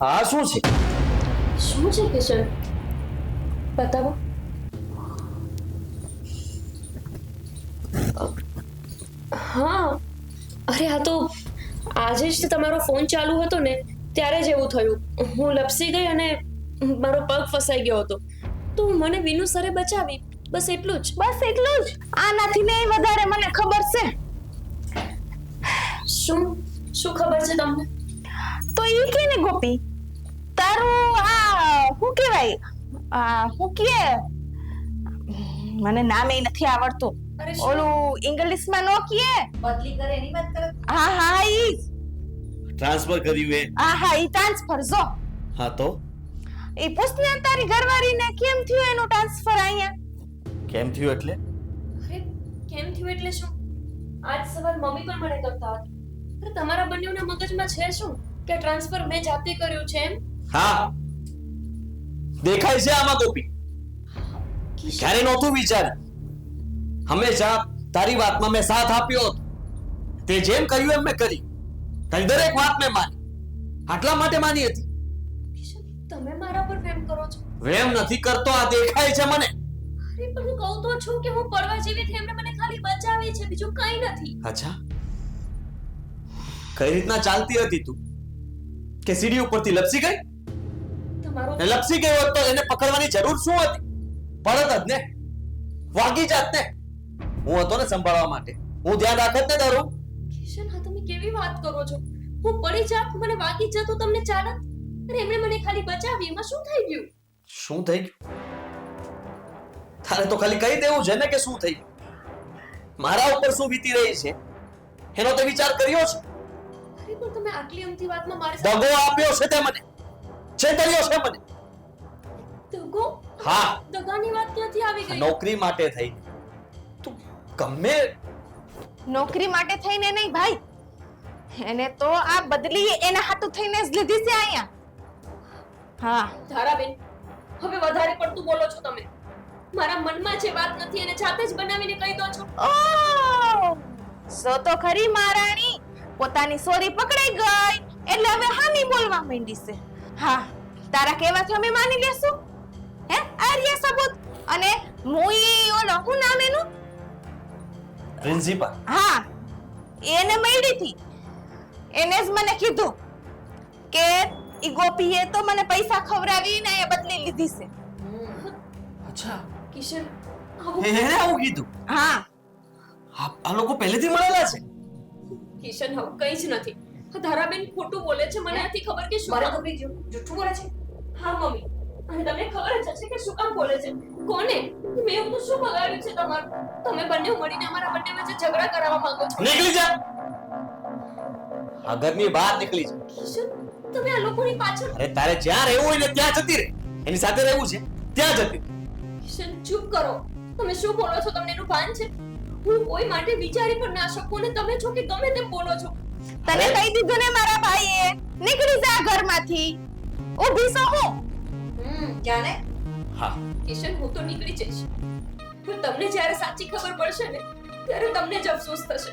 Speaker 1: આ શું છે?
Speaker 3: શું છે કિશન? બતાવો. હા, અરે આ તો આજે જ તમારો ફોન ચાલુ હતો ને ત્યારે જ એવું થયું. હું લપસી ગઈ અને મારો પગ ફસાઈ ગયો હતો તો મને વિનુ સરે બચાવી. બસ એટલું જ.
Speaker 4: બસ એટલું જ? આનાથી નહીં વધારે મને ખબર છે.
Speaker 3: શું શું ખબર છે તમને?
Speaker 4: તો ઈ કે ને ગોપી, તારું આ શું કહેવાય, શું કે મને નામ એ નથી આવડતું.
Speaker 3: અરે શું?
Speaker 4: ઓલું ઇંગ્લિશમાં નો કહે.
Speaker 2: બદલી કરે એની વાત કરે.
Speaker 4: હા હા ઈ જ.
Speaker 1: ટ્રાન્સફર કર્યું એ?
Speaker 4: હા ઈ ટ્રાન્સફર. જો
Speaker 1: હા તો
Speaker 4: એ પૂછને તારી ઘરવાળીને કેમ થયું એનું ટ્રાન્સફર અહીંયા.
Speaker 1: કેમ થયું એટલે?
Speaker 3: અરે કેમ થયું એટલે શું? આજ સવાલ મમ્મી પણ મને કરતા હતા. અરે તમારા બંનેના મગજમાં છે શું કે ટ્રાન્સફર મેં જાતે કર્યું છે એમ?
Speaker 1: હા, દેખાય છે આમાં ગોપી. ક્યારે નહોતું વિચાર્યું. હંમેશા તારી વાતમાં મેં સાથ આપ્યો હતો. તે જેમ કહ્યું એમ મેં કરી. તારી દરેક વાત મેં માની. આટલા માટે માની હતી.
Speaker 3: કિશન, તમે મારા પર પ્રેમ કરો છો.
Speaker 1: વેમ નથી કરતો, આ દેખાય છે મને.
Speaker 3: અરે પણ હું કહું તો છું કે હું પડવા જેવી થઈ, એમણે મને ખાલી બચાવી છે, બીજું કંઈ નથી.
Speaker 1: અચ્છા, કઈ રીતના ચાલતી હતી તું કે સીડી ઉપરથી લપસી ગઈ?
Speaker 3: તમારો
Speaker 1: ને લપસી ગઈ હોત તો એને પકડવાની જરૂર શું હતી? પડત જ ને, વાગી જાત ને. હું હતો ને સંભાળવા માટે, હું ધ્યાન રાખત ને તારું.
Speaker 3: કિશન, હા તમે કેવી વાત કરો છો? હું પડી જાત, મને વાગી જાત તો તમને ચાલત? અરે એમણે મને ખાલી બચાવી, એમાં શું થઈ ગયું?
Speaker 1: શું થઈ ગયું? તારે તો ખાલી કહી દેવું છે ને કે શું થઈ ગયું. મારા ઉપર શું વીતી રહી છે એનો તે વિચાર કર્યો છે?
Speaker 3: અરે પણ તમે આટલી અમથી વાતમાં મારી
Speaker 1: દગો આપ્યો છે તે મને, છેતર્યો છે મને.
Speaker 3: દગો?
Speaker 1: હા,
Speaker 3: દગાની વાત ક્યાંથી આવી ગઈ?
Speaker 1: નોકરી માટે થઈ. તું ગમે
Speaker 4: નોકરી માટે થઈને નહીં ભાઈ, એને તો આ બદલી એના હાથું થઈને જ લીધી છે અહીંયા. હા
Speaker 3: ધારાબેન, હવે વધારે પડતું બોલો છો તમે. મારા મનમાં જે વાત નથી એને જાતે જ બનાવીને કહી દો છો.
Speaker 4: ઓહ, સો તો ખરી મહારાણી, પોતાની સોરી પકડાઈ ગઈ એટલે હવે હામી બોલવા માંડી છે. હા, તારા કહેવાથી અમે માની લેશું? હે, આર્ય સબૂત. અને મુઈ ઓલો હું નામ એનું?
Speaker 1: પ્રિન્સિપલ.
Speaker 4: હા, એને મળી હતી. એને જ મને કીધું કે ઈ ગોપીએ તો મને પૈસા ખવડાવીને એ બદલી લીધી છે.
Speaker 1: અચ્છા,
Speaker 3: કિશન, આવું
Speaker 1: એને આવું કીધું?
Speaker 4: હા
Speaker 1: આ લોકો પહેલેથી મળેલા છે?
Speaker 3: કિશન, આવું કંઈ જ નથી. ધારાબેન ખોટું બોલે છે. મને નથી ખબર કે શું.
Speaker 2: મારા છોકરી જૂઠું બોલે છે.
Speaker 3: હા મમ્મી, અને તમને ખબર જ હશે કે શું કામ બોલે છે. કોને? મેં એવું તો શું બગાડ્યું છે તમારું? તમે બંને મળીને અમારા બંને વચ્ચે ઝઘડા કરાવવા માંગો છો.
Speaker 1: નીકળી જા, આ ઘરની બહાર નીકળી જા.
Speaker 3: કિશન, તમે આ લોકોની પાછળ.
Speaker 1: અરે તારે જ્યાં રહેવું હોય ને ત્યાં જતી રહે. એની સાથે રહેવું છે ત્યાં જતી રહે.
Speaker 3: કિશન, ચૂપ કરો. તમે શું બોલો છો? તમને એનું ભાન છે? હું કોઈ માટે વિચારી પણ ના શકું ને તમે છો કે ગમે તેમ બોલો છો.
Speaker 4: તને કહી દીધું ને મારા ભાઈએ, નીકળી જા ઘરમાંથી. ઊભી છો હું?
Speaker 2: જાણે
Speaker 1: હા,
Speaker 3: કિશન, હું તો નીકળી જઈશ. પણ તમને જ્યારે સાચી ખબર પડશે ને ત્યારે તમને જ અફસોસ થશે.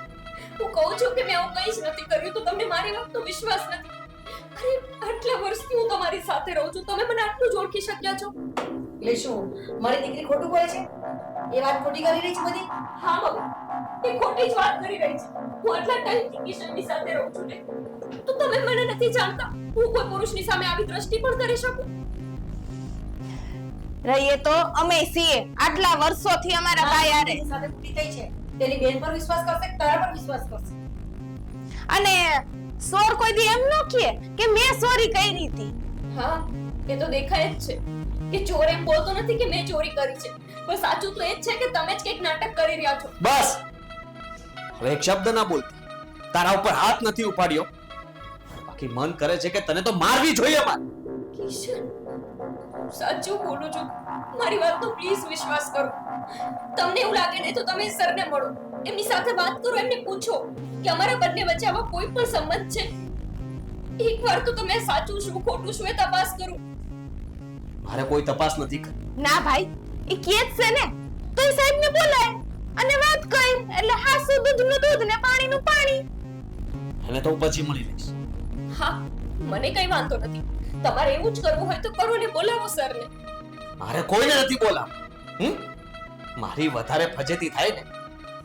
Speaker 3: હું કહું છું કે મેં આવું કંઈ જ નથી કર્યું તો તમને મારી વાતનો વિશ્વાસ નથી. અરે આટલા વર્ષથી હું તમારી સાથે રહું છું, તમે મને આટલું જ ઓળખી શક્યા છો?
Speaker 2: એટલે શું મારી દીકરી ખોટું બોલે છે? એ વાત ખોટી કરી રહી છે બધી.
Speaker 3: હા મમ્મી, એ ખોટી જ વાત કરી રહી છે. હું આટલા ટાઈમથી કિશનની સાથે રહું છું ને તો તમે મને નથી જાણતા. હું કોઈ પુરુષની સામે આવી દ્રષ્ટિ પણ કરી શકું?
Speaker 4: રહીએ તો અમે છીએ આટલા વર્ષોથી અમારા ભાઈ હારે.
Speaker 2: એની સાથે ખોટી થઈ છે. તેની બેન પર વિશ્વાસ કરશે કે તારા પર વિશ્વાસ કરશે?
Speaker 4: અને સોર કોઈ દી એમ ન કહે કે મેં સોરી કરી હતી.
Speaker 3: હા, એ તો દેખાય જ છે કે ચોર એમ બોલતો નથી કે મેં ચોરી કરી છે, પણ સાચું તો એ જ છે કે તમે જ કંઈક નાટક કરી રહ્યા છો.
Speaker 1: બસ હવે એક શબ્દ ના બોલતી. તારા ઉપર હાથ નથી ઉપાડ્યો, બાકી મન કરે છે કે તને તો મારવી જોઈએ. માર
Speaker 3: કિશન, સાચું બોલું છું. મારી વાત તો પ્લીઝ વિશ્વાસ કરો. તમને એવું લાગે ને તો તમે સરને મળો, એમની સાથે વાત કરો, એમને પૂછો કે અમારા બંને વચ્ચે આવા કોઈ પણ સંબંધ છે. એકવાર તો તમે સાચું શું ખોટું શું એ તપાસ કરો.
Speaker 1: મારે કોઈ તપાસ નથી કરી.
Speaker 4: ના ભાઈ, એ કે જ છે ને તો એ સાહેબને બોલાય અને વાત કરી એટલે હાસુ દૂધનું દૂધ ને પાણીનું પાણી.
Speaker 1: એને તો હું પછી મળી લઈશ.
Speaker 3: હા, મને કઈ વાંધો નથી. તમારે એવું જ કરવું હોય તો કરો ને, બોલાવો સરને.
Speaker 1: મારે કોઈને નથી બોલા. મારી વધારે ફજેતી થાય ને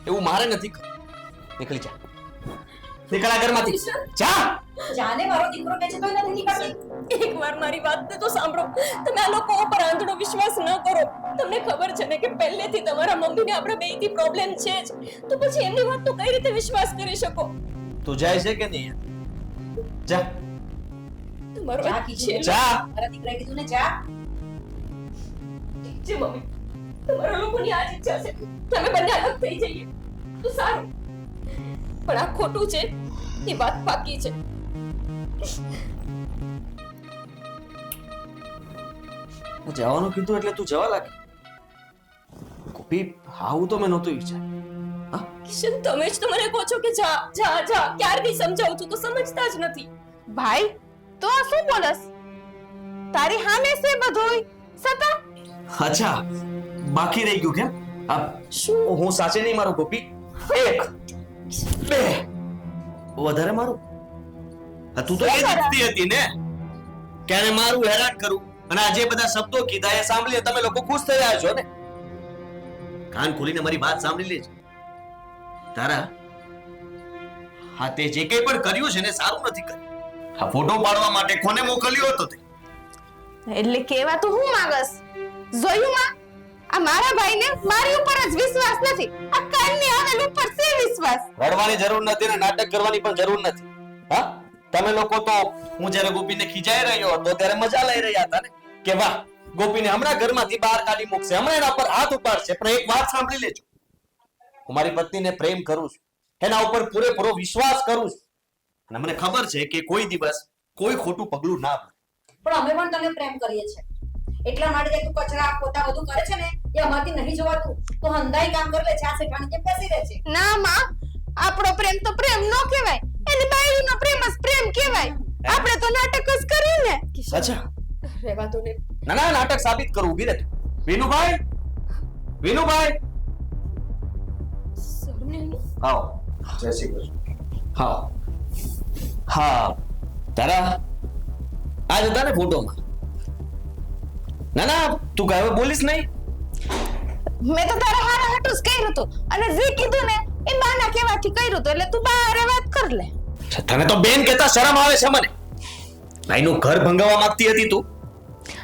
Speaker 1: એવું મારે નથી કરવું. નીકળી જા, નીકળ આ ઘરમાંથી. જા.
Speaker 2: જાને મારો દીકરો કહે છે તો નથી નીકળતી.
Speaker 3: એકવાર મારી વાતને તો સાંભળો. તમે આ લોકો ઉપર આંધળો વિશ્વાસ ન કરો. તમને ખબર છે ને કે પહેલેથી તમારા મમ્મીને આપણે બેયથી પ્રોબ્લેમ છે જ, તો પછી એમની વાત તો કઈ રીતે વિશ્વાસ કરી શકો?
Speaker 1: તું જાય છે કે નહીં? જા
Speaker 3: તમારો
Speaker 2: જા
Speaker 3: આ
Speaker 2: કીધું
Speaker 3: છે.
Speaker 2: ને.
Speaker 1: જા.
Speaker 2: મારા દીકરાએ કીધું ને જા.
Speaker 3: જે મમ્મી, તમારા લોકોની આ જ ઈચ્છા છે કે અમે બંને અલગ થઈ જઈએ તો સારું, પણ આ ખોટું છે એ વાત પાકી છે.
Speaker 1: જવાનું કીધું એટલે તું જવા લાગી. ગોપી, આવું તો મેં નહોતું વિચાર્યું.
Speaker 3: કિશન, તમે જ તો મને કહો છો કે જા જા જા, ક્યારથી સમજાવું છું તો સમજતા જ નથી.
Speaker 4: ભાઈ તો આ શું બોલસ? તારી સામે છે બધુંય છતાં
Speaker 1: અચ્છા, બાકી રહી ગયું કેમ?
Speaker 3: શું?
Speaker 1: હું સાચે નહીં મારું ગોપી. 1 2 વધારે મારું. તું તો એ જ ઈચ્છતી હતી ને કે આને મારું, હેરાન કરું, અને આ જે બધા શબ્દો કીધા એ સાંભળીને તમે લોકો ખુશ થઈ રહ્યા છો ને? કાન ખોલીને મારી વાત સાંભળી લેજે. તારા હા, તે જે કંઈ પણ કર્યું છે ને સારું નથી કર્યું. આ ફોટો પાડવા માટે કોને મોકલ્યો હતો તે?
Speaker 4: એટલે કેવા તો હું માંગસ? જોયું માં, આ મારા ભાઈને મારી ઉપર જ વિશ્વાસ નથી, આ કાનની આગળ ઉપર છે વિશ્વાસ.
Speaker 1: રડવાની જરૂર નથી ને નાટક કરવાની પણ જરૂર નથી. હા, તમે લોકો તો હું જ્યારે ગોપીને ખીજાઈ રહ્યો હતો ત્યારે મજા લઈ રહ્યા હતા ને કે વાહ, ગોપીને હમણાં ઘરમાંથી બહાર કાઢી મૂકશે, હમણાં એના પર હાથ ઉપાડશે. પણ એક વાત સાંભળી લેજો, હું મારી પત્નીને પ્રેમ કરું છું, એના ઉપર પૂરેપૂરો વિશ્વાસ કરું છું, અને મને ખબર છે કે કોઈ દિવસ કોઈ ખોટું પગલું ના ભરે.
Speaker 2: પણ અમે પણ તને પ્રેમ કરીએ છીએ, એટલા માટે જે તું કચરા પોતા બધું કરે છે ને એ અમારથી નહીં જોવાતું. તો હંધાઈ કામ કરી લે છે, આ શેઠાણી જેમ બેસી રહે છે.
Speaker 4: ના માં, આપણો પ્રેમ તો પ્રેમ નો કહેવાય, એની બાયરીનો પ્રેમ જ પ્રેમ કહેવાય. આપણે તો નાટક જ કર્યું ને.
Speaker 1: અચ્છા,
Speaker 3: રહેવા દો ને.
Speaker 1: ના ના, નાટક સાબિત કરું. ઉભી રહે. વિનુભાઈ, વિનુભાઈ,
Speaker 3: સરને
Speaker 1: આવો.
Speaker 5: જય શ્રી કૃષ્ણ.
Speaker 1: હા હા, તારા આ જ હતા ને ફોટોમાં? ના ના, તું કાંઈ હવે બોલીશ નહીં.
Speaker 4: મેં તો તારા હારા હાટું જ કર્યું હતું, અને જે કીધું ને એ બાના કહેવાથી કર્યું હતું, એટલે તું બહાર વાત કર લે.
Speaker 1: તને તો બેન કહેતા શરમ આવે છે મને. ભાઈનું ઘર ભંગાવવા માંગતી હતી તું.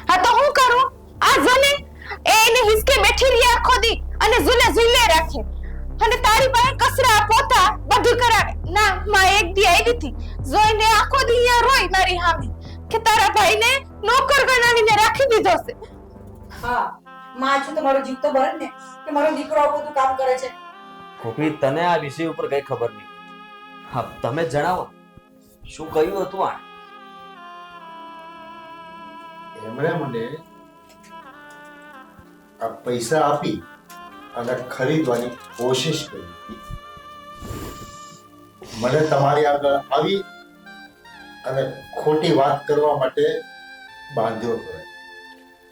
Speaker 4: હા તો હું કરું? આ જને એને હિસકે બેઠી રહી આખો દી અને ઝૂલે રાખે, અને તારી પાસે કચરા પોતા બધું કરાવે. ના માં એક દી આવી હતી, જોઈને આખો દી અહીંયા રોઈ મારી સામે કે તારા ભાઈને નોકર બનાવીને રાખી દીધો છે.
Speaker 2: હા, માં છું તો મારો જીવ તો ભરે ને કે મારો દીકરો આવું બધું કામ કરે છે.
Speaker 1: ગોપી, તને આ વિષય ઉપર કઈ ખબર નહીં. હા, તમે જણાવો, શું કહ્યું હતું આ?
Speaker 5: એમણે મને આ પૈસા આપી અને ખરીદવાની કોશિશ કરી. મને તમારી આગળ આવી અને ખોટી વાત કરવા માટે બાંધ્યો હતો.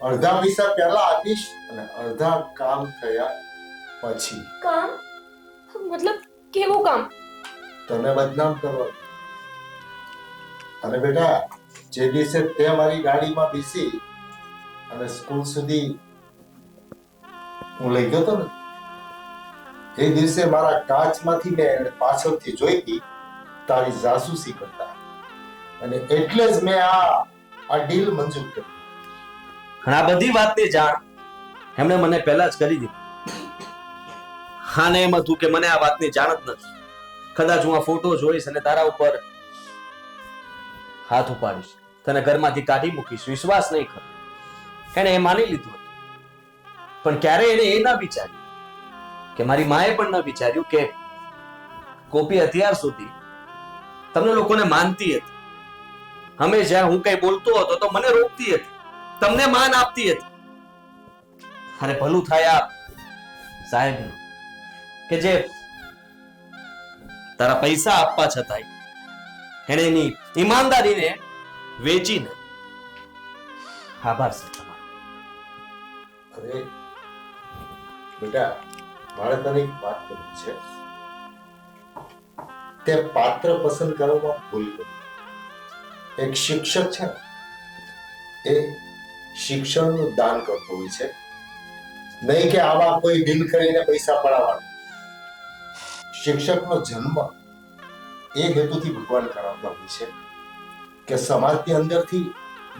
Speaker 5: અડધા પૈસા પહેલા આપીશ અને અડધા કામ થયા પછી.
Speaker 3: કામ? મતલબ કેવું કામ?
Speaker 5: તને બદનામ કરવા. અને બેટા, જે દિવસે તે મારી ગાડીમાં બેસી અને સ્કૂલ સુધી હું લઈ ગયો હતો ને, એ દિવસે મારા કાચમાંથી મેં પાછળથી જોઈ હતી તારી જાસૂસી કરતા, અને એટલે જ મેં આ ડીલ મંજૂર કરી.
Speaker 1: અને આ બધી વાતની જાણ એમણે મને પહેલા જ કરી દીધી. હા, ને એમ હતું કે મને આ વાતની જાણ જ નથી. કદાચ હું આ ફોટો જોઈશ અને તારા ઉપર હાથ ઉપાડીશ, તને ઘરમાંથી કાઢી મૂકીશ, વિશ્વાસ નહીં કર. એને એ માની લીધું હતું. પણ ક્યારે એને એ ના વિચાર્યું કે મારી માએ પણ ન વિચાર્યું કે ગોપી અત્યાર સુધી તમને લોકોને માનતી હતી. હંમેશા હું કઈ બોલતો હતો તો મને રોકતી હતી, તમને માન આપતી હતી. અરે ભલું થાય આ સાહેબ કે જે તારા પૈસા આપવા છતાંય એને એની ઈમાનદારીને વેચીને. આભાર સર તમારો.
Speaker 5: અરે બેટા, મારે તને એક વાત કરવી છે. તે પાત્ર પસંદ કરવામાં ભૂલ કરી. એક શિક્ષક છે ને, એ શિક્ષણનું દાન કરતો હોય છે, નહીં કે આવા કોઈ ડીલ કરીને પૈસા પડાવવાનો. શિક્ષકનો જન્મ એ હેતુથી ભગવાન કરાવતા હોય છે કે સમાજની અંદરથી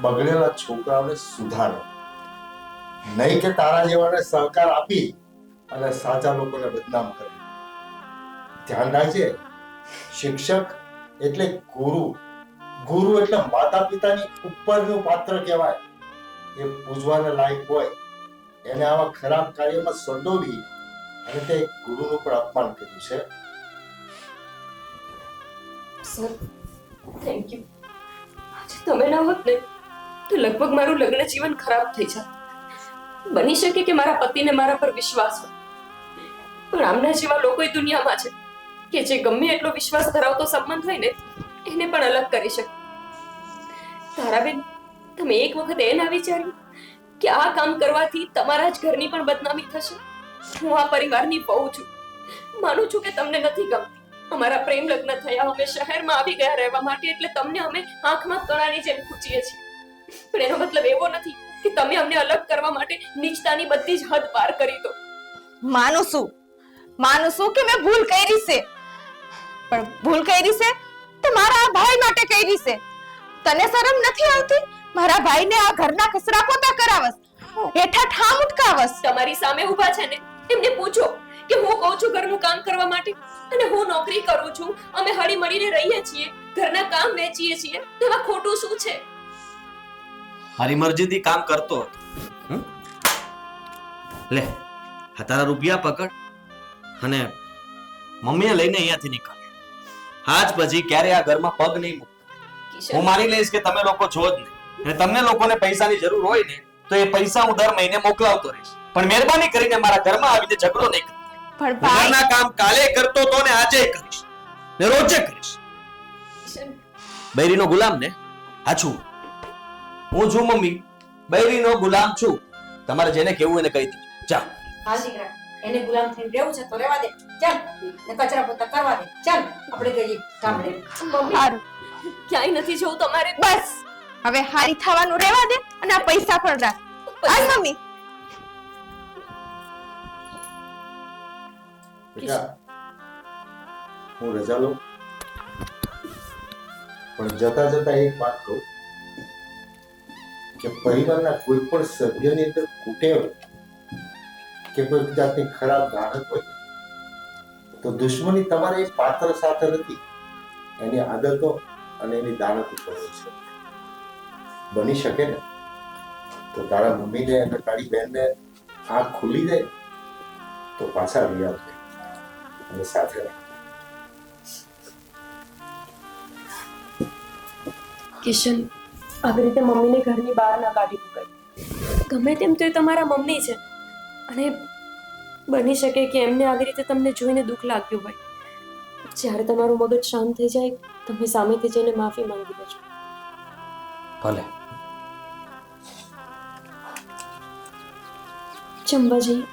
Speaker 5: બગડેલા છોકરાઓને સુધારો, નહીં કે તારા જેવાને સહકાર આપી અને સાચા લોકોને બદનામ કરે. ધ્યાન રાખજે, શિક્ષક એટલે ગુરુ. ગુરુ એટલે માતા પિતાની ઉપરનું પાત્ર કહેવાય. એ પૂજવાને લાયક હોય, એને આવા ખરાબ કાર્યમાં સંડોવી અને તે ગુરુનું પણ અપમાન કર્યું છે.
Speaker 3: Sir thank you. આજે તમે ના હોત ને તો લગભગ મારું લગ્ન જીવન ખરાબ થઈ જાત. બની શકે કે મારા પતિને મારા પર વિશ્વાસ હોય, પણ આમના જેવા લોકો દુનિયામાં છે કે જે ગમે એટલો વિશ્વાસ ધરાવતો સંબંધ હોય ને એને પણ અલગ કરી શકે. તારાબેન, તમે એક વખત એ ના વિચાર્યું કે આ કામ કરવાથી તમારા જ ઘરની પણ બદનામી થશે? હું આ પરિવારની વહુ છું. માનું છું કે તમને નથી ગમતી. અમારા પ્રેમ લગ્ન થયા, અમે શહેરમાં આવી ગયા રહેવા માટે, એટલે તમને અમે આંખમાં કણાની જેમ ખૂંચીએ છીએ. પણ એનો મતલબ એવો નથી કે તમે અમને અલગ કરવા માટે નીચતાની બધી જ હદ પાર કરી દો.
Speaker 4: માનું છું કે મેં ભૂલ કરી છે, પણ ભૂલ કરી છે તો મારા આ ભાઈ માટે કરી છે. તને શરમ નથી આવતી? મારા ભાઈને આ ઘરના કચરા પોતા કરાવસ, હેઠા ઠામ ઉટકાવસ.
Speaker 3: તમારી સામે ઊભા છે ને, એમને પૂછો કે હું કહું છું ઘરનું કામ કરવા માટે અને હું નોકરી કરું છું, અમે હળી મળીને રહીએ છીએ, ઘરના કામ વેચીએ છીએ, તેમાં ખોટું શું છે?
Speaker 1: મારી મરજીથી કામ કરતો હતો. લે આ તારા રૂપિયા પકડ અને મમ્મીએ લઈને અહીંયાથી નીકળ. આજ પછી ક્યારે આ ઘરમાં પગ નહીં મૂક. હું માની લઈશ કે તમે લોકો છો જ નહીં, અને તમને લોકોને પૈસાની જરૂર હોય ને તો એ પૈસા હું દર મહિને મોકલાવતો રહીશ, પણ મહેરબાની કરીને મારા ઘરમાં આવીને ઝઘડો નહીં કરતા.
Speaker 4: પણ ભાઈ,
Speaker 1: ઘરના કામ કાલે કરતો તો ને આજે કરીશ ને રોજે કરીશ. બૈરીનો ગુલામ ને આ છું હું છું મમ્મી, બૈરીનો ગુલામ છું. તમારે જેને કેવું એને કહી દીધું. ચાલ
Speaker 2: હા દીકરા, એને ગુલામ થઈને રહેવું છે તો રહેવા દે. ચાલ ને કચરા પોતા કરવા દે. ચાલ આપણે જઈએ ગામડે.
Speaker 3: મમ્મી,
Speaker 4: હારું,
Speaker 3: ક્યાંય નથી જવું તમારે.
Speaker 4: બસ હવે હારી થવાનું રહેવા દે અને આ પૈસા પણ રાખ. આ મમ્મી,
Speaker 5: બેટા, હું રજા લઉં, પણ જતા જતા એક વાત કહું કે પરિવારના કોઈ પણ સભ્યની અંદર કુટેવ કે કોઈ જાતની ખરાબ ગાળત હોય તો દુશ્મની તમારે એ પાત્ર સાથે નથી, એની આદતો અને એની દાનત ઉપર હોય છે. બની શકે ને તો તારા મમ્મીને અને તારી બહેનને આંખ ખુલી જાય તો પાછા લઈ આવજે અને સાથે રાખ.
Speaker 3: કિશન, આવી રીતે મમ્મીને ઘરની બહાર ના કાઢી મૂકાય. ગમે તેમ તો એ તમારા મમ્મી છે, અને બની શકે કે એમને આવી રીતે તમને જોઈને દુઃખ લાગ્યું હોય. જ્યારે તમારું મગજ શાંત થઈ જાય, તમે સામેથી જઈને માફી માંગી લેજો.
Speaker 1: ભલે.
Speaker 3: જમવા જઈએ.